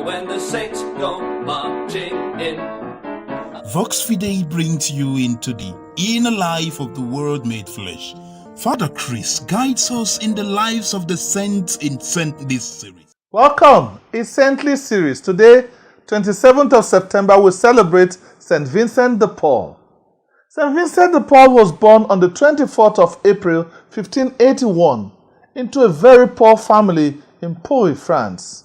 when the saints go marching in. Vox Fidei brings you into the inner life of the Word made flesh. Father Chris guides us in the lives of the saints in Saintly series. Welcome, it's Saintly series. Today, 27th of September, we celebrate St. Vincent de Paul. St. Vincent de Paul was born on the 24th of April, 1581, into a very poor family in Pau, France.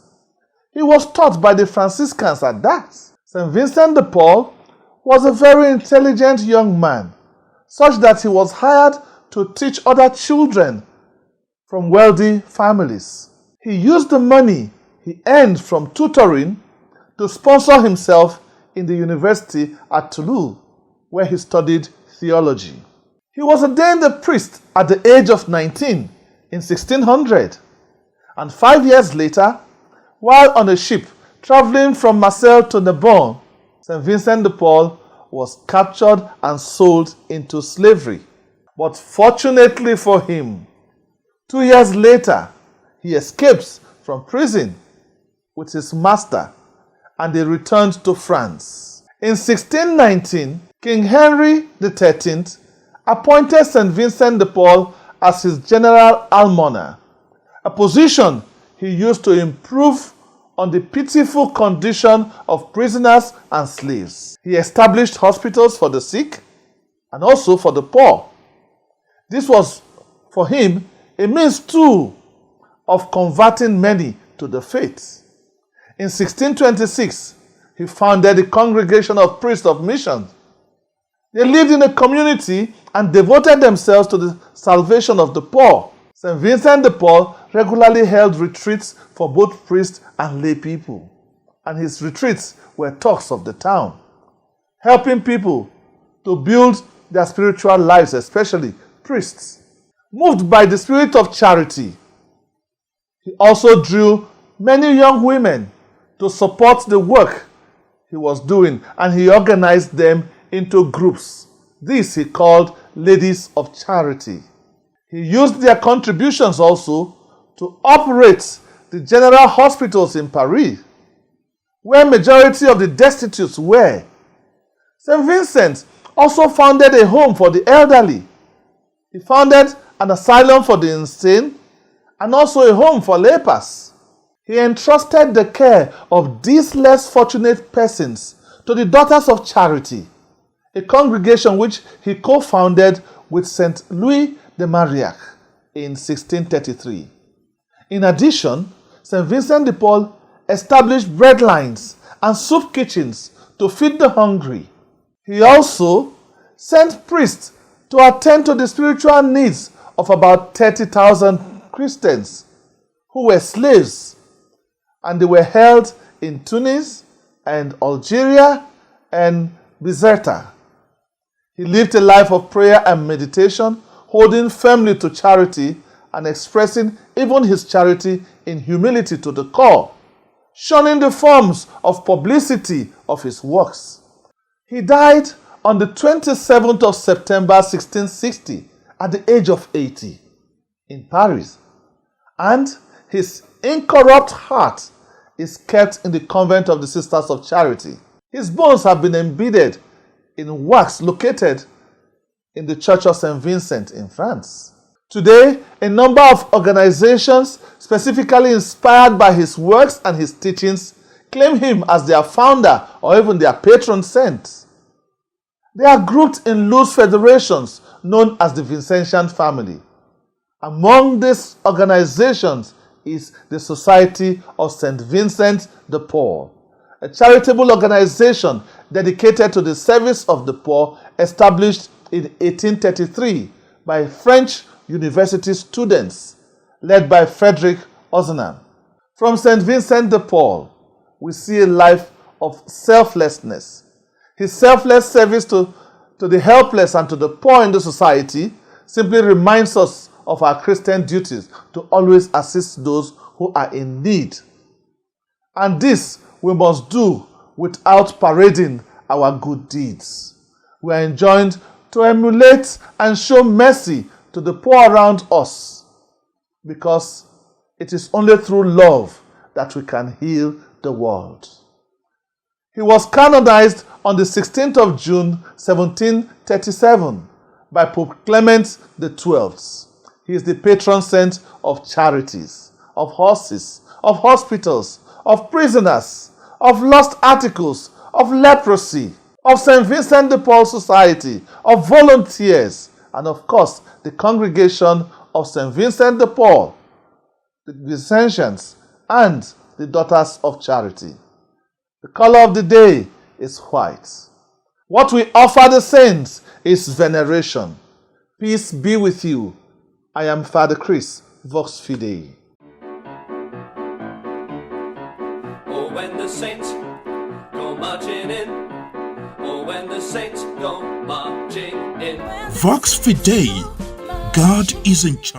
He was taught by the Franciscans at that. St. Vincent de Paul was a very intelligent young man, such that he was hired to teach other children from wealthy families. He used the money he earned from tutoring to sponsor himself in the university at Toulouse, where he studied theology. He was ordained a priest at the age of 19 in 1600, and 5 years later, while on a ship traveling from Marseille to Narbonne, St. Vincent de Paul was captured and sold into slavery. But fortunately for him, 2 years later, he escapes from prison with his master and they returned to France. In 1619, King Henry XIII appointed St. Vincent de Paul as his general almoner, a position he used to improve on the pitiful condition of prisoners and slaves. He established hospitals for the sick and also for the poor. This was for him a means too of converting many to the faith. In 1626, he founded the Congregation of Priests of Mission. They lived in a community and devoted themselves to the salvation of the poor. St. Vincent de Paul regularly held retreats for both priests and lay people, and his retreats were talks of the town, helping people to build their spiritual lives, especially priests. Moved by the spirit of charity, he also drew many young women to support the work he was doing, and he organized them into groups. This he called Ladies of Charity. He used their contributions also to operate the general hospitals in Paris, where majority of the destitutes were. St. Vincent also founded a home for the elderly. He founded an asylum for the insane and also a home for lepers. He entrusted the care of these less fortunate persons to the Daughters of Charity, a congregation which he co-founded with St. Louis de Marillac in 1633. In addition, St. Vincent de Paul established bread lines and soup kitchens to feed the hungry. He also sent priests to attend to the spiritual needs of about 30,000 Christians who were slaves, and they were held in Tunis and Algeria and Bizerta. He lived a life of prayer and meditation, holding firmly to charity and expressing even his charity in humility to the core, shunning the forms of publicity of his works. He died on the 27th of September 1660 at the age of 80 in Paris, and his incorrupt heart is kept in the convent of the Sisters of Charity. His bones have been embedded in wax located in the Church of St. Vincent in France. Today, a number of organizations specifically inspired by his works and his teachings claim him as their founder or even their patron saint. They are grouped in loose federations known as the Vincentian family. Among these organizations is the Society of St. Vincent de Paul, a charitable organization dedicated to the service of the poor, established in 1833 by French university students led by Frederick Ozanam. From St. Vincent de Paul, we see a life of selflessness. His selfless service to the helpless and to the poor in the society simply reminds us of our Christian duties to always assist those who are in need. And this we must do without parading our good deeds. We are enjoined to emulate and show mercy to the poor around us, because it is only through love that we can heal the world. He was canonized on the 16th of June 1737 by Pope Clement XII. He is the patron saint of charities, of horses, of hospitals, of prisoners, of lost articles, of leprosy, of St. Vincent de Paul Society, of volunteers, and of course the congregation of St. Vincent de Paul, the Vincentians, and the Daughters of Charity. The color of the day is white. What we offer the saints is veneration. Peace be with you. I am Father Chris, Vox Fidei. Oh, when the saints go marching in. Oh, when the saints go marching in. Vox Fidei, God is in charge.